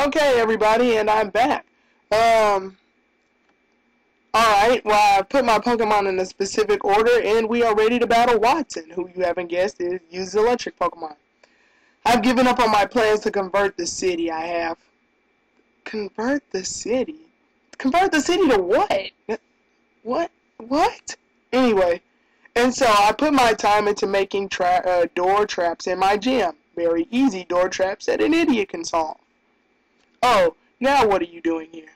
Okay, everybody, and I'm back. Alright, well, I put my Pokemon in a specific order, and we are ready to battle Wattson, who you haven't guessed uses electric Pokemon. I've given up on my plans to convert the city I have. Convert the city? Convert the city to what? What? Anyway, and so I put my time into making door traps in my gym. Very easy door traps that an idiot can solve. Oh, now what are you doing here?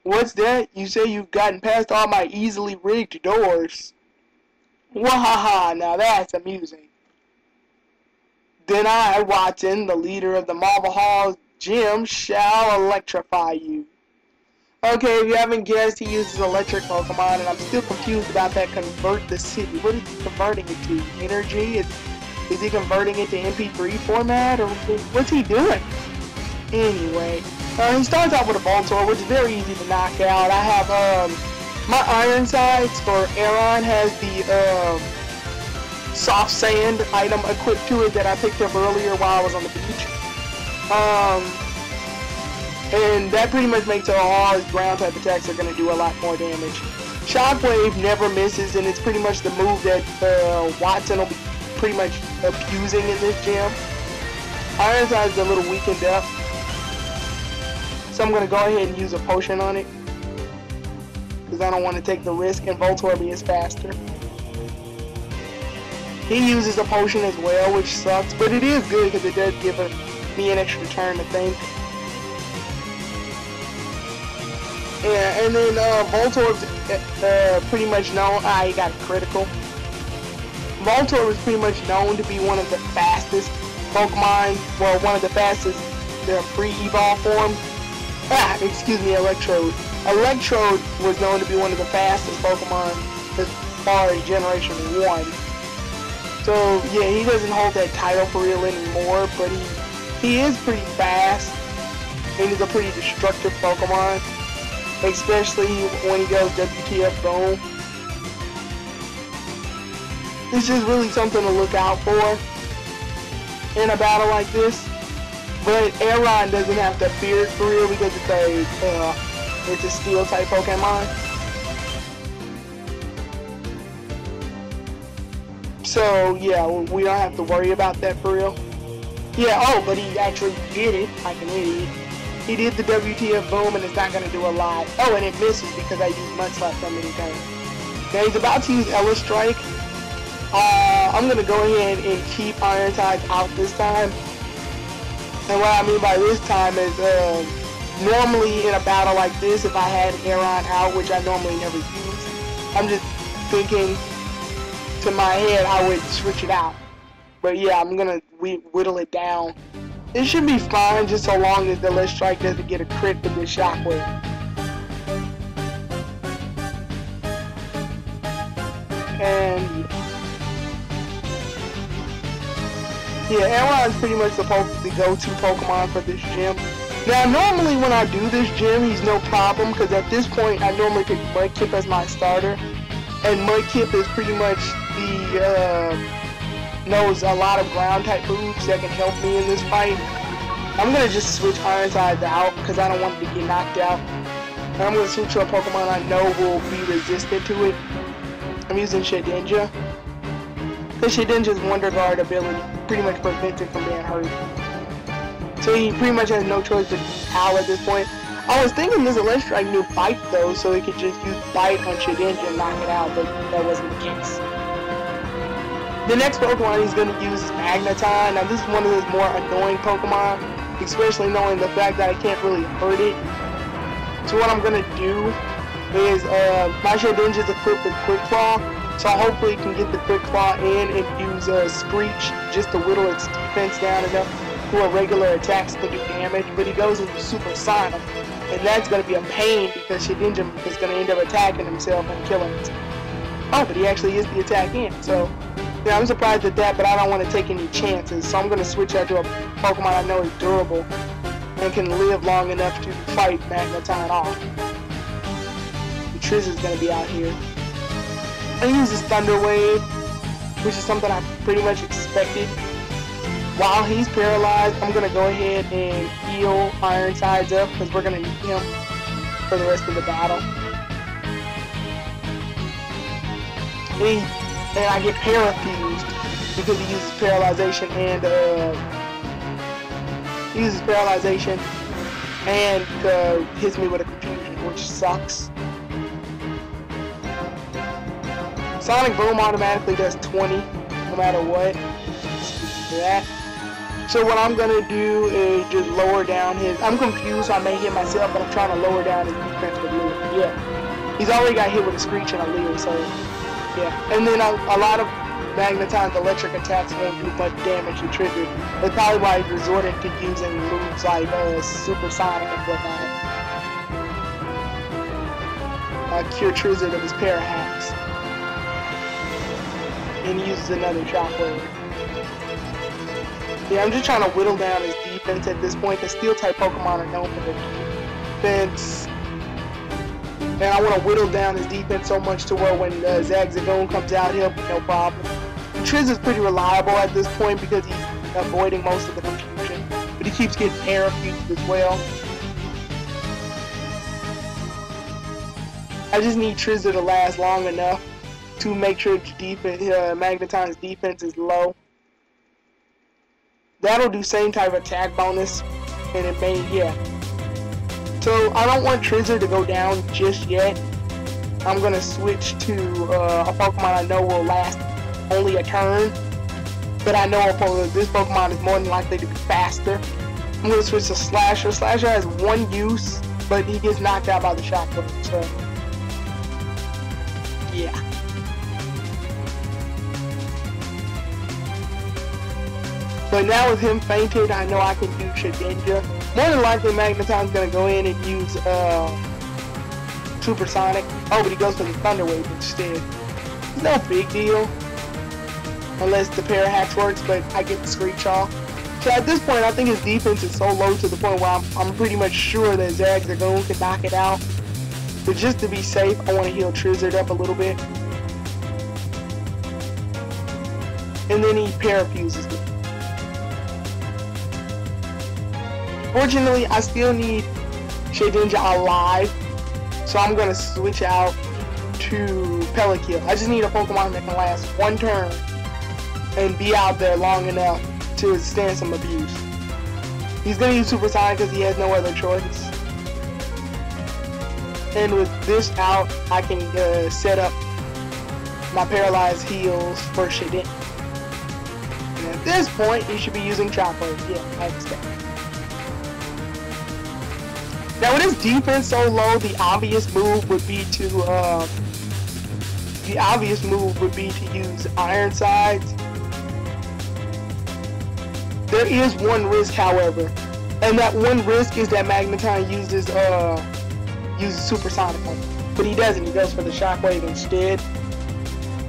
What's that? You say you've gotten past all my easily rigged doors. Wahaha, now that's amusing. Then I, Wattson, the leader of the Marble Hall gym, shall electrify you. Okay, if you haven't guessed, he uses electric Pokemon, and I'm still confused about that convert the city. What is he converting it to? Energy? Is he converting it to MP3 format, or what's he doing? Anyway, he starts out with a Voltorb, which is very easy to knock out. I have, my Iron Sights for Aron has the, soft sand item equipped to it that I picked up earlier while I was on the beach. And that pretty much makes it all his ground type attacks are going to do a lot more damage. Shockwave never misses, and it's pretty much the move that, Wattson will be pretty much abusing in this gym. Iron Sights is a little weakened up. So I'm going to go ahead and use a potion on it, because I don't want to take the risk, and Voltorb is faster. He uses a potion as well, which sucks, but it is good because it does give me an extra turn to think. Yeah, and then Voltorb's pretty much known. He got a critical. Voltorb is pretty much known to be one of the fastest Pokemon, well, one of the fastest pre-evolve forms. Excuse me, Electrode. Electrode was known to be one of the fastest Pokemon as far as Generation 1. So, yeah, he doesn't hold that title for real anymore, but he is pretty fast, and he's a pretty destructive Pokemon, especially when he goes WTF Boom. It's just really something to look out for in a battle like this. But Aron doesn't have to fear it for real because it's a steel type Pokemon. So yeah, we don't have to worry about that for real. Yeah, oh, but he actually did it like an idiot. He did the WTF Boom, and it's not going to do a lot. Oh, and it misses because I used Mudslap so many times. Now he's about to use Ella Strike. I'm going to go ahead and keep Iron Sights out this time. And what I mean by this time is, normally in a battle like this, if I had Aron out, which I normally never use, I'm just thinking to my head I would switch it out. But yeah, I'm gonna whittle it down. It should be fine just so long as the Let's Strike doesn't get a crit with this Shockwave. And yeah, Aron's pretty much supposed to be the go-to Pokemon for this gym. Now, normally when I do this gym, he's no problem, because at this point, I normally pick Mudkip as my starter. And Mudkip is pretty much knows a lot of ground-type moves that can help me in this fight. I'm going to just switch Iron Sights out, because I don't want him to get knocked out. And I'm going to switch to a Pokemon I know will be resistant to it. I'm using Shedinja. The Shedinja's Wonder Guard ability pretty much prevents it from being hurt. So he pretty much has no choice but to use Howl at this point. I was thinking this Electric knew Bite though, so he could just use Bite on Shedinja and knock it out, but that wasn't the case. The next Pokemon he's going to use is Magneton. Now this is one of his more annoying Pokemon, especially knowing the fact that I can't really hurt it. So what I'm going to do is, my Shedinja's equipped with Quick Claw. So hopefully he can get the Quick Claw in and use Screech just to whittle its defense down enough for regular attacks to do damage. But he goes into Supersonic, and that's going to be a pain because Shedinja is going to end up attacking himself and killing it. Oh, but he actually is the attack in. So yeah, I'm surprised at that, but I don't want to take any chances. So I'm going to switch out to a Pokemon I know is durable and can live long enough to fight Magneton off. Triz is going to be out here. He uses Thunder Wave, which is something I pretty much expected. while he's paralyzed, I'm gonna go ahead and heal Ironsides up because we're gonna need him for the rest of the battle. And I get parafused because he uses paralyzation and hits me with a confusion, which sucks. Sonic Boom automatically does 20 no matter what. That. So what I'm gonna do is just lower down his. I'm confused, so I may hit myself, but I'm trying to lower down his defense with Leo. Yeah, he's already got hit with a Screech and a Leo, so yeah. And then a lot of Magneton's electric attacks won't do much damage to Trigger. That's probably why he's resorted to using moves like Supersonic and whatnot. Cure Trizzard of his Parahacks. And he uses another Shockwave. Yeah, I'm just trying to whittle down his defense at this point, because Steel-type Pokemon are known for their defense. And I want to whittle down his defense so much to where when Zagzagoon comes out, he'll be no problem. Triz is pretty reliable at this point because he's avoiding most of the confusion, but he keeps getting parafused as well. I just need Trizzer to last long enough to make sure Magneton's defense is low. That'll do same type of attack bonus, and it may, yeah. So I don't want Trizzer to go down just yet. I'm gonna switch to a Pokemon I know will last only a turn, but I know this Pokemon is more than likely to be faster. I'm gonna switch to Slasher. Slasher has one use, but he gets knocked out by the Shockwave, so yeah. But now with him fainted, I know I can do Shedinja. More than likely, Magneton's gonna go in and use Supersonic. Oh, but he goes for the Thunder Wave instead. It's no big deal, unless the Parahacks works, but I get the Screech off. So at this point, I think his defense is so low to the point where I'm pretty much sure that Zagzagoon can knock it out. But just to be safe, I want to heal Trizzard up a little bit. And then he parafuses me. Fortunately, I still need Shedinja alive, so I'm going to switch out to Pelakil. I just need a Pokemon that can last one turn and be out there long enough to stand some abuse. He's going to use Supersonic because he has no other choice. And with this out, I can set up my Paralyzed heals for Shedinja. And at this point, he should be using Shockwave. Yeah, I expect. Now with his defense so low, the obvious move would be to use Ironsides. There is one risk, however, and that one risk is that Magneton uses Supersonic on him. But he doesn't. He goes for the Shockwave instead,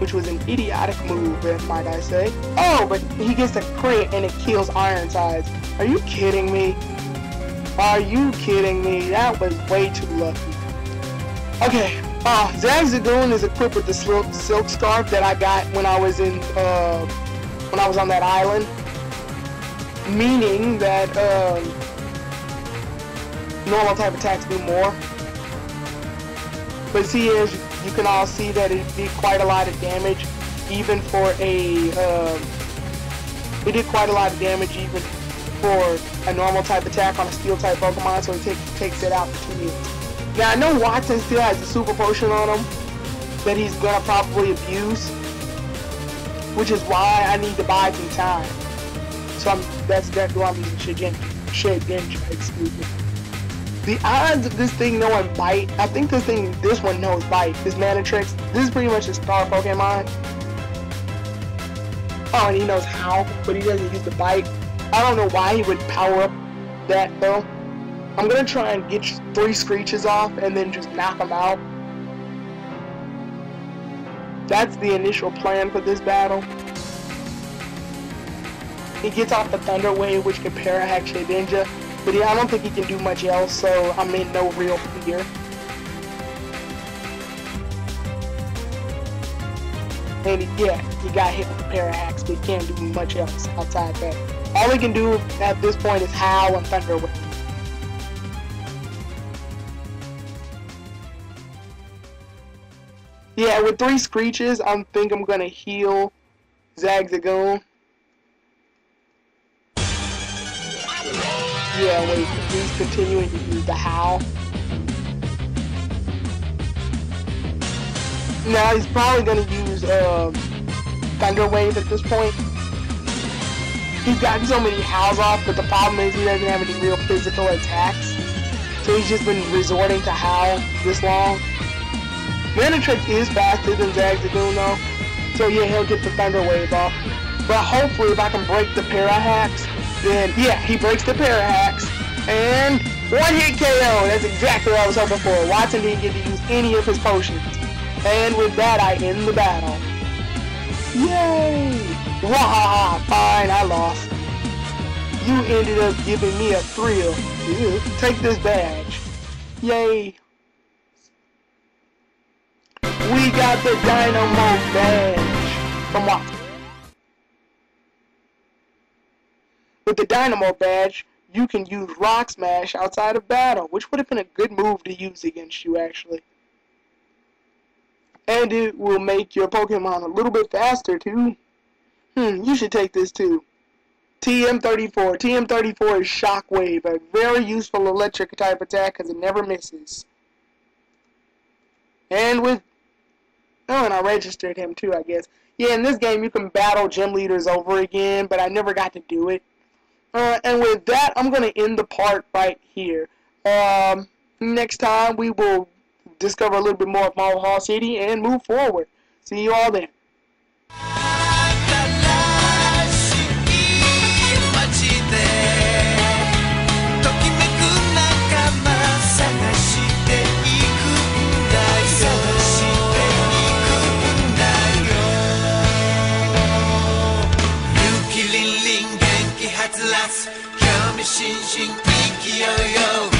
which was an idiotic move, might I say. Oh, but he gets a crit and it kills Ironsides. Are you kidding me? Are you kidding me? That was way too lucky. Okay, Zagzagoon is equipped with the Silk Scarf that I got when I was on that island, meaning that normal type attacks do more. But see, as you can all see that it did quite a lot of damage, even for for a normal type attack on a steel type Pokemon, so he takes it out for 2 minutes. Now I know Wattson still has a super potion on him that he's gonna probably abuse, which is why I need to buy some time. So that's why I'm using Shedinja, excuse me. The odds of this thing knowing Bite, I think this one knows Bite. This Manatrex, this is pretty much a star Pokemon. Oh, and he knows how, but he doesn't use the Bite. I don't know why he would power up that though. I'm gonna try and get 3 Screeches off and then just knock them out. That's the initial plan for this battle. He gets off the Thunder Wave, which can Parahack Shedinja, but yeah, I don't think he can do much else, so I'm in no real fear. And yeah, he got hit with the Parahacks, but he can't do much else outside that. All he can do at this point is howl and thunder wave. Yeah, with 3 screeches, I think I'm gonna heal Zagzagoon. Yeah, wait, he's continuing to use the howl. Now he's probably gonna use thunder wave at this point. He's gotten so many howls off, but the problem is he doesn't have any real physical attacks. So he's just been resorting to howl this long. Manatrix is faster than Zagzagoon though, so yeah, he'll get the thunder wave off. But hopefully if I can break the para-hacks, then yeah, he breaks the para-hacks, and 1-hit KO. That's exactly what I was hoping for. Wattson didn't get to use any of his potions. And with that, I end the battle. Yay! Wahaha, fine, I lost. You ended up giving me a thrill. Ew, take this badge. Yay. We got the Dynamo badge from Wattson. With the Dynamo badge, you can use Rock Smash outside of battle, which would have been a good move to use against you, actually. And it will make your Pokemon a little bit faster, too. You should take this, too. TM34. TM34 is Shockwave, a very useful electric type attack because it never misses. And with... Oh, and I registered him, too, I guess. Yeah, in this game, you can battle gym leaders over again, but I never got to do it. And with that, I'm going to end the part right here. Next time, we will discover a little bit more of Mahal City and move forward. See you all then. Yo, yo.